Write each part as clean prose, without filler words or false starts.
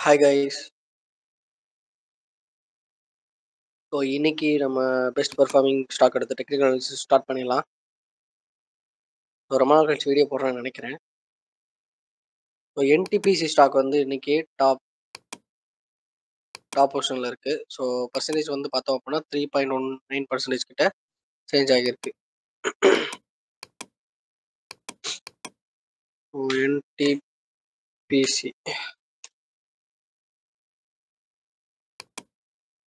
Hi guys. So இன்னைக்கு நம்ம best performing stock எடுத்து டெக்னிக்கல் அனாலிசிஸ் ஸ்டார்ட் பண்ணிடலாம். ஸோ ரொம்ப நாள் கழிச்சு வீடியோ போடுறேன்னு நினைக்கிறேன். ஸோ என்டிபிசி ஸ்டாக் வந்து இன்னைக்கு டாப் பொசிஷனில் இருக்குது. ஸோ பர்சன்டேஜ் வந்து பார்த்தோம் அப்படின்னா 3.19% கிட்ட சேஞ்ச் ஆகியிருக்கு.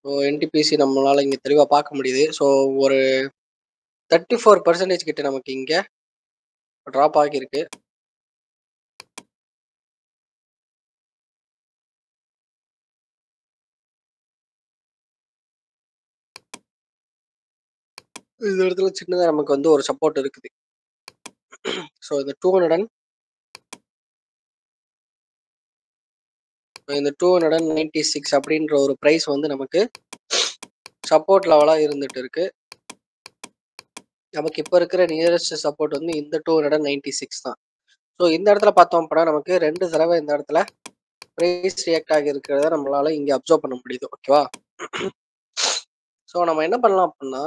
ஸோ என்டிபிசி நம்மளால் இங்கே தெளிவாக பார்க்க முடியுது. ஸோ ஒரு 34% கிட்ட நமக்கு இங்கே ட்ராப் ஆகியிருக்கு. இந்த இடத்துல சின்னதாக நமக்கு வந்து ஒரு சப்போர்ட் இருக்குது. ஸோ இந்த 296 அப்படின்ற ஒரு ப்ரைஸ் வந்து நமக்கு சப்போர்ட் லெவலாக இருந்துட்டு இருக்கு. நமக்கு இப்போ இருக்கிற நியரஸ்ட் சப்போர்ட் வந்து இந்த 296 தான். ஸோ இந்த இடத்துல பார்த்தோம் அப்படின்னா நமக்கு 2 தடவை இந்த இடத்துல ப்ரைஸ் ரியாக்ட் ஆகி இருக்கிறத நம்மளால இங்கே அப்சர்வ் பண்ண முடியுது. ஓகேவா? ஸோ நம்ம என்ன பண்ணலாம் அப்படின்னா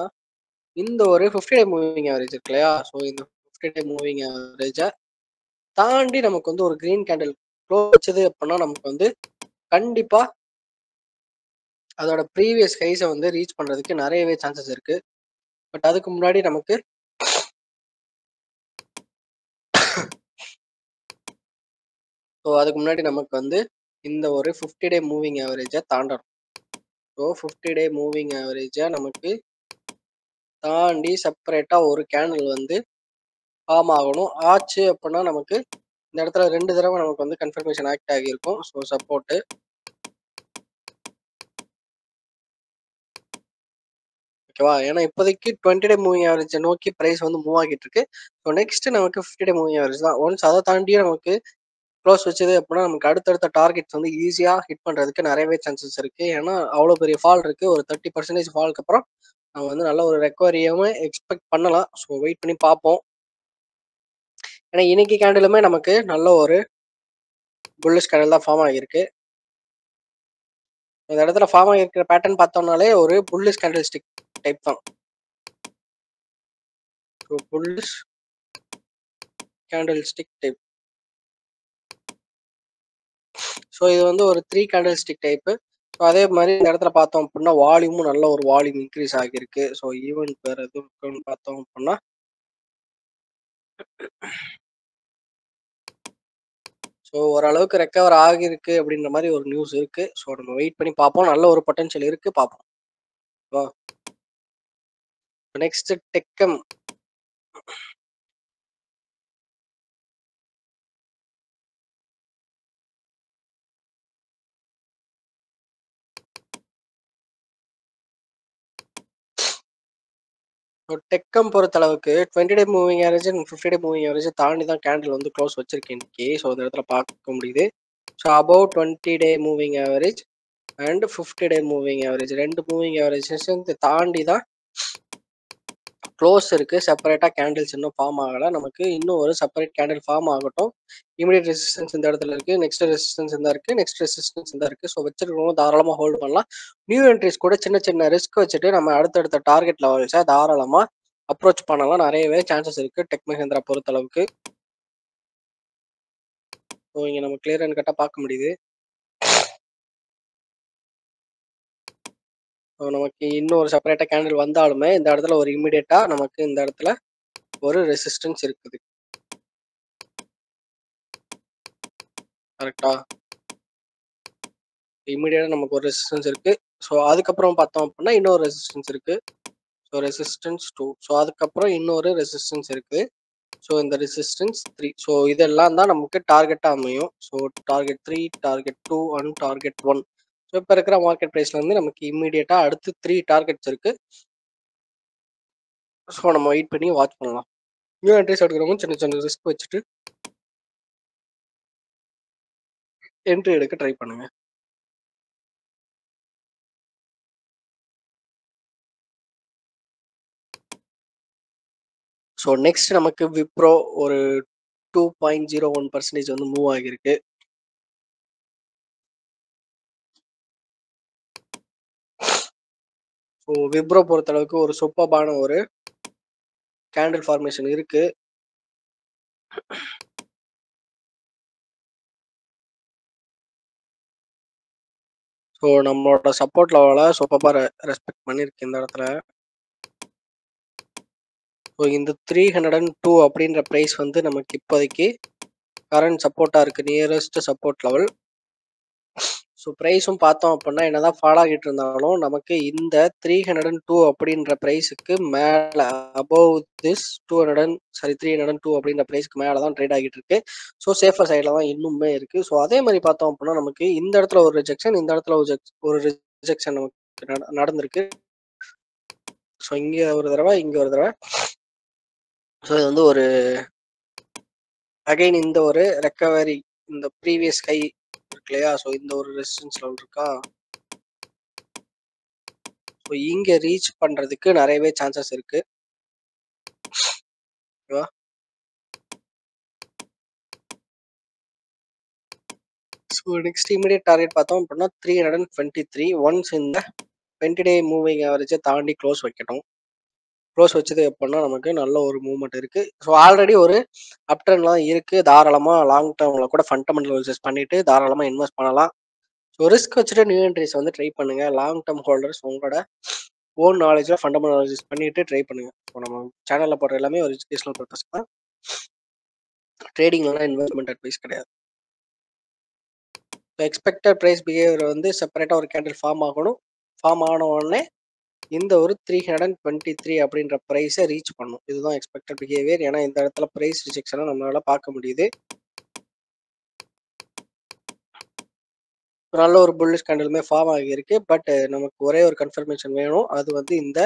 இந்த ஒரு 50 டே மூவிங் ஆவரேஜ் இருக்கு இல்லையா? ஸோ இந்த 50 டே மூவிங் ஆவரேஜை தாண்டி நமக்கு வந்து ஒரு கிரீன் கேண்டில் க்ளோஸ் வச்சது அப்படின்னா நமக்கு வந்து கண்டிப்பா அதோட ப்ரீவியஸ் ஹைஸை வந்து ரீச் பண்றதுக்கு நிறையவே சான்சஸ் இருக்கு. பட் அதுக்கு முன்னாடி நமக்கு நமக்கு வந்து இந்த ஒரு 50 டே மூவிங் ஆவரேஜை தாண்டணும். ஸோ 50 டே மூவிங் ஆவரேஜை நமக்கு தாண்டி செப்பரேட்டாக ஒரு கேண்டில் வந்து ஃபார்ம் ஆகணும். ஆச்சு அப்படின்னா நமக்கு இந்த இடத்துல 2 தடவை நமக்கு வந்து கன்ஃபர்மேஷன் ஆக்ட் ஆகியிருக்கும். ஸோ சப்போர்ட்டு ஓகேவா? ஏன்னா இப்போதைக்கு 20 டே மூவிங் ஆவரேஜை நோக்கி ப்ரைஸ் வந்து மூவ் ஆகிட்டு இருக்கு. ஸோ நெக்ஸ்ட் நமக்கு 50 டே மூவிங் ஆவரேஜ் தான். ஒன்ஸ் அதை தாண்டியே நமக்கு க்ளோஸ் வச்சது அப்படின்னா நமக்கு அடுத்தடுத்த டார்கெட்ஸ் வந்து ஈஸியாக ஹிட் பண்ணுறதுக்கு நிறையவே சான்சஸ் இருக்குது. ஏன்னா அவ்வளோ பெரிய ஃபால் இருக்குது. ஒரு 30% ஃபாலுக்கு அப்புறம் நம்ம வந்து நல்ல ஒரு ரெக்கவரியாகவும் எக்ஸ்பெக்ட் பண்ணலாம். ஸோ வெயிட் பண்ணி பார்ப்போம். ஏன்னா இன்னைக்கு கேண்டிலுமே நமக்கு நல்ல ஒரு புல்லிஷ் கேண்டில் தான் ஃபார்ம் ஆகியிருக்கு. இந்த இடத்துல ஃபார்ம் ஆகியிருக்கிற பேட்டர்ன் பார்த்தோம்னாலே ஒரு புல்லிஷ் கேண்டில் ஸ்டிக் டைப் தான். So bullish candle stick type. So இது வந்து ஒரு 3 கேண்டில் ஸ்டிக் டைப்பு. ஸோ அதே மாதிரி இந்த இடத்துல பார்த்தோம் அப்படின்னா வால்யூமும் நல்ல ஒரு வால்யூம் இன்க்ரீஸ் ஆகியிருக்கு. ஸோ ஈவெண்ட் வேறு எதுவும் பார்த்தோம் அப்படின்னா ஸோ ஓரளவுக்கு ரெக்கவர் ஆகியிருக்கு அப்படின்ற மாதிரி ஒரு நியூஸ் இருக்கு. ஸோ நம்ம வெயிட் பண்ணி பார்ப்போம். நல்ல ஒரு பொட்டன்ஷியல் இருக்கு, பார்ப்போம். நெக்ஸ்ட் டெக்கம். டெக்கம் பொறுத்தளவுக்கு 20 டே moving average 50 day moving average தாண்டி தான் கேண்டில் வந்து க்ளோஸ் வச்சிருக்கேன் இன்னைக்கு. ஸோ இந்த இடத்துல பார்க்க முடியுது. So about 20 day moving average and 50 day moving average 2 moving averages தாண்டி தான் க்ளோஸ் இருக்கு. செப்பரேட்டாக கேண்டில்ஸ் இன்னும் ஃபார்ம் ஆகலை. நமக்கு இன்னும் ஒரு செப்பரேட் கேண்டில் ஃபார்ம் ஆகட்டும். இமீடியட் ரெசிஸ்டன்ஸ் இந்த இடத்துல இருக்கு. நெக்ஸ்ட் ரெசிஸ்டன்ஸ் இந்த இருக்கு. நெக்ஸ்ட் ரெசிஸ்டன்ஸ் இந்த இருக்கு. ஸோ வச்சிருக்கவங்க தாராளமாக ஹோல்டு பண்ணலாம். நியூ என்ட்ரிஸ் கூட சின்ன சின்ன ரிஸ்க் வச்சுட்டு நம்ம அடுத்தடுத்த டார்கெட் லெவல்ஸை தாராளமாக அப்ரோச் பண்ணலாம். நிறையவே சான்சஸ் இருக்கு டெக் மஹிந்திரா பொறுத்தளவுக்கு. ஸோ இங்கே நம்ம கிளியர் அண்ட் கட்டாக பார்க்க முடியுது. ஸோ நமக்கு இன்னும் ஒரு செப்பரேட்டாக கேண்டில் வந்தாலுமே இந்த இடத்துல ஒரு இமீடியட்டாக நமக்கு இந்த இடத்துல ஒரு ரெசிஸ்டன்ஸ் இருக்குது. கரெக்டா? இமீடியட்டாக நமக்கு ஒரு ரெசிஸ்டன்ஸ் இருக்கு. ஸோ அதுக்கப்புறம் பார்த்தோம் அப்படின்னா இன்னொரு ரெசிஸ்டன்ஸ் இருக்கு. So resistance 2. ஸோ அதுக்கப்புறம் இன்னொரு ரெசிஸ்டன்ஸ் இருக்கு. ஸோ இந்த ரெசிஸ்டன்ஸ் 3. ஸோ இதெல்லாம் தான் நமக்கு டார்கெட்டாக அமையும். So target 3, target 2 and target 1. So இப்போ இருக்கிற மார்க்கெட் ப்ரைஸ்ல வந்து நமக்கு இமீடியட்டாக அடுத்து 3 டார்கெட்ஸ் இருக்கு. ஸோ நம்ம வெயிட் பண்ணி வாட்ச் பண்ணலாம். நியூ என்ட்ரிஸ் எடுக்கிறவங்க சின்ன சின்ன ரிஸ்க் வச்சுட்டு என்ட்ரி எடுக்க ட்ரை பண்ணுங்க. ஸோ நெக்ஸ்ட் நமக்கு விப்ரோ ஒரு 2.01% வந்து மூவ் ஆகியிருக்கு. விப்ரோ பொறுத்தளவுக்கு ஒரு சூப்பர்பான ஒரு கேண்டில் ஃபார்மேஷன் இருக்கு. ஸோ நம்மளோட சப்போர்ட் லெவலை சூப்பராக ரெஸ்பெக்ட் பண்ணியிருக்கு இந்த இடத்துல. ஸோ இந்த 302 அப்படின்ற ப்ரைஸ் வந்து நமக்கு இப்போதைக்கு கரண்ட் சப்போர்ட்டாக இருக்குது, நியரஸ்ட் சப்போர்ட் லெவல். ஸோ ப்ரைஸும் பார்த்தோம் அப்படின்னா என்னதான் ஃபால் ஆகிட்டு இருந்தாலும் நமக்கு இந்த 302 அப்படின்ற ப்ரைஸுக்கு மேலே அபவ் திஸ் 302 அப்படின்ற ப்ரைஸ்க்கு மேலே தான் ட்ரேட் ஆகிட்டு இருக்கு. ஸோ சேஃபர் சைடில் தான் இன்னுமே இருக்குது. ஸோ அதே மாதிரி பார்த்தோம் அப்படின்னா நமக்கு இந்த இடத்துல ஒரு ரிஜெக்ஷன், இந்த இடத்துல ஒரு ரிஜெக்ஷன் நமக்கு நடந்திருக்கு. ஸோ இங்கே ஒரு தடவை, இங்கே ஒரு தடவை. ஸோ இது வந்து ஒரு அகைன் இந்த ஒரு ரெக்கவரி, இந்த ப்ரீவியஸ் ஹை இருக்கு இல்லையா, ஸோ இந்த ஒரு ரெசிஸ்டன்ஸ் லெவல் இருக்கா, ஸோ இங்கே ரீச் பண்ணுறதுக்கு நிறையவே சான்சஸ் இருக்கு. ஓகேவா? ஸோ நெக்ஸ்ட் இமீடியட் டார்கெட் பார்த்தோம் அப்படின்னா 323 ஒன்ஸ் இந்த 20-day மூவிங் ஆவரேஜை தாண்டி க்ளோஸ் வைக்கணும். க்ளோஸ் வச்சது எப்படின்னா நமக்கு நல்ல ஒரு மூவ்மெண்ட் இருக்குது. ஸோ ஆல்ரெடி ஒரு அப் ட்ரெண்ட்லாம் இருக்குது. தாராளமாக லாங் டேர்மில் கூட ஃபண்டமெண்டல் அனாலிசிஸ் பண்ணிவிட்டு தாராளமாக இன்வெஸ்ட் பண்ணலாம். ஸோ ரிஸ்க் வச்சுட்டு நியூ என்ட்ரிஸ் வந்து ட்ரை பண்ணுங்கள். லாங் டேர்ம் ஹோல்டர்ஸ் உங்களோட ஓன் நாலேஜில் ஃபண்டமெண்டல் அனாலிசிஸ் பண்ணிவிட்டு ட்ரை பண்ணுங்கள். ஸோ நம்ம சேனலில் போடுற எல்லாமே ஒரு எஜுகேஷனல் பர்பஸ் தான். ட்ரேடிங்லாம் இன்வெஸ்ட்மெண்ட் அட்வைஸ் கிடையாது. ஸோ எக்ஸ்பெக்டட் ப்ரைஸ் பிஹேவியர் வந்து செப்பரேட்டாக ஒரு கேண்டில் ஃபார்ம் ஆகணும். ஃபார்ம் ஆன உடனே இந்த ஒரு 323 அப்படின்ற ப்ரைஸை ரீச் பண்ணும். இதுதான் எக்ஸ்பெக்டட் பிஹேவியர். ஏன்னா இந்த இடத்துல ப்ரைஸ் ரிஜெக்ஷனை நம்மளால பார்க்க முடியுது. நல்ல ஒரு புல்லிஷ் கேண்டிலுமே ஃபார்ம் ஆகியிருக்கு. பட் நமக்கு ஒரே ஒரு கன்ஃபர்மேஷன் வேணும். அது வந்து இந்த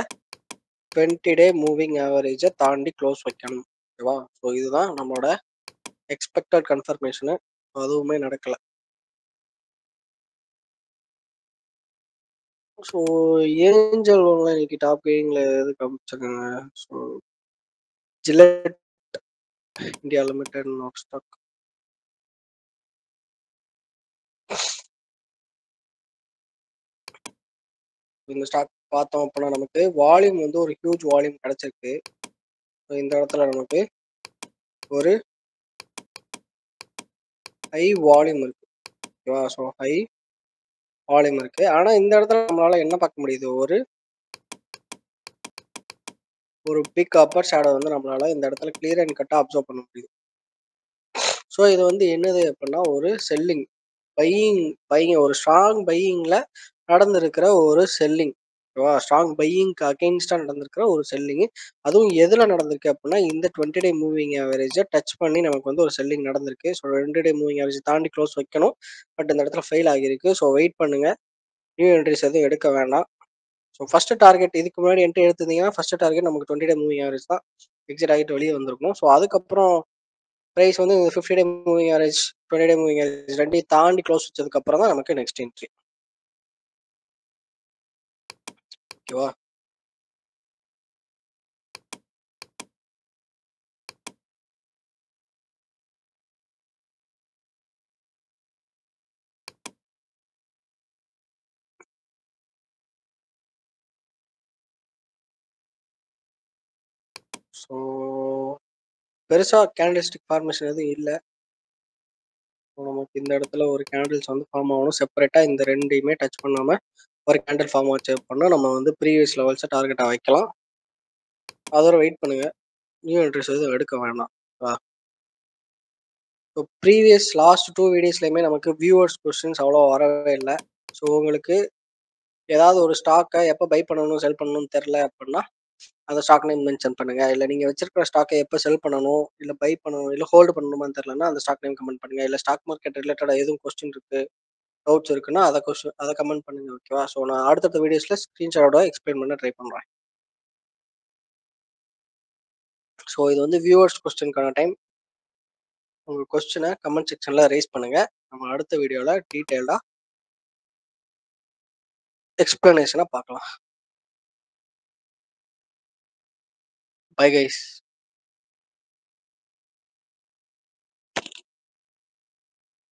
20-day மூவிங் ஆவரேஜை தாண்டி க்ளோஸ் வைக்கணும். ஓகேவா? ஸோ இதுதான் நம்மளோட எக்ஸ்பெக்டட் கன்ஃபர்மேஷனு. அதுவுமே நடக்கலை. ஸோ ஏஞ்சல் இன்னைக்கு டாப் கெயினில் எது காமிச்சிருக்காங்க? So Gillette India limited not stock. இந்த ஸ்டாக் பார்த்தோம் அப்படின்னா நமக்கு வால்யூம் வந்து ஒரு ஹியூஜ் வால்யூம் கிடைச்சிருக்கு. இந்த இடத்துல நமக்கு ஒரு ஹை வால்யூம் இருக்கு. ஓகேவா? ஸோ ஹை வால்யூம் இருக்கு. ஆனால் இந்த இடத்துல நம்மளால என்ன பார்க்க முடியுது, ஒரு பிக் அப்பர் ஷேடோ வந்து நம்மளால இந்த இடத்துல கிளியர் அண்ட் கட்டாக அப்சர்வ் பண்ண முடியுது. ஸோ இது வந்து என்னது அப்படின்னா ஒரு செல்லிங், பையிங் ஒரு ஸ்ட்ராங் பையிங்கில் நடந்திருக்கிற ஒரு செல்லிங். ஓகேவா? ஸ்ட்ராங் பையிங்க்கு அகெயின்ஸ்டாக நடந்திருக்கிற ஒரு செல்லிங். அதுவும் எதில் நடந்திருக்கு அப்படின்னா இந்த 20-day மூவிங் ஆவரேஜை டச் பண்ணி நமக்கு வந்து ஒரு செல்லிங் நடந்திருக்கு. ஸோ 20-day மூவிங் ஆவரேஜ் தாண்டி க்ளோஸ் வைக்கணும். பட் இந்த இடத்துல ஃபெயில் ஆகியிருக்கு. ஸோ வெயிட் பண்ணுங்க, நியூ என்ட்ரிஸ் எதுவும் எடுக்க வேண்டாம். ஸோ ஃபர்ஸ்ட் டார்கெட், இதுக்கு முன்னாடி என்ட்ரி எடுத்திருந்தீங்கன்னா ஃபர்ஸ்ட் டார்கெட் நமக்கு 20-day மூவிங் ஆவரேஜ் தான். எக்ஸிட் ஆகிட்டு வெளியே வந்திருக்கும். ஸோ அதுக்கப்புறம் ப்ரைஸ் வந்து 50-day moving average, 20-day moving average ரெண்டையும் தாண்டி க்ளோஸ் வச்சதுக்கு அப்புறம் தான் நமக்கு நெக்ஸ்ட் என்ட்ரி. ஓகேவா? ஸோ பெருசாக கேண்டில்ஸ்டிக் ஃபார்மேஷன் எதுவும் இல்லை. நமக்கு இந்த இடத்துல ஒரு கேண்டில்ஸ் வந்து ஃபார்ம் ஆகணும் செப்பரேட்டாக. இந்த ரெண்டையுமே டச் பண்ணாமல் ஒரு கேண்டில் ஃபார்ம் ஆச்சு அப்படின்னா நம்ம வந்து ப்ரீவியஸ் லெவல்ஸை டார்கெட்டாக வைக்கலாம். அதோட வெயிட் பண்ணுங்க, நியூ என்ட்ரிஸ் எதுவும் எடுக்க வேண்டாம். ஸோ ப்ரீவியஸ் லாஸ்ட் 2 வீடியோஸ்லையுமே நமக்கு வியூவர்ஸ் கொஸ்டின்ஸ் அவ்வளோ வரவே இல்லை. ஸோ உங்களுக்கு ஏதாவது ஒரு ஸ்டாக்கை எப்போ பை பண்ணணும் செல் பண்ணணும்னு தெரில அப்படின்னா அந்த ஸ்டாக் நேம் மென்ஷன் பண்ணுங்கள். இல்லை நீங்கள் வச்சிருக்கிற ஸ்டாக்கை எப்போ செல் பண்ணணும், இல்லை பை பண்ணணும், இல்லை ஹோல்டு பண்ணணுமான்னு தெரிலன்னா அந்த ஸ்டாக் நேம் கமெண்ட் பண்ணுங்கள். இல்லை ஸ்டாக் மார்க்கெட் ரிலேட்டடாக எதுவும் கொஸ்டின் இருக்குது, டவுட்ஸ் இருக்குன்னா அதை கமெண்ட் பண்ணுங்கள். ஓகேவா? ஸோ நான் அடுத்தடுத்த வீடியோஸில் ஸ்க்ரீன்ஷாட்டோட எக்ஸ்பிளைன் பண்ண ட்ரை பண்ணுறேன். ஸோ இது வந்து வியூவர்ஸ் கொஸ்டினுக்கான டைம். உங்கள் கொஸ்டினை கமெண்ட் செக்ஷனில் ரைஸ் பண்ணுங்கள். நம்ம அடுத்த வீடியோவில் டீட்டெயில்டாக எக்ஸ்பிளனேஷனை பார்க்கலாம். Bye guys.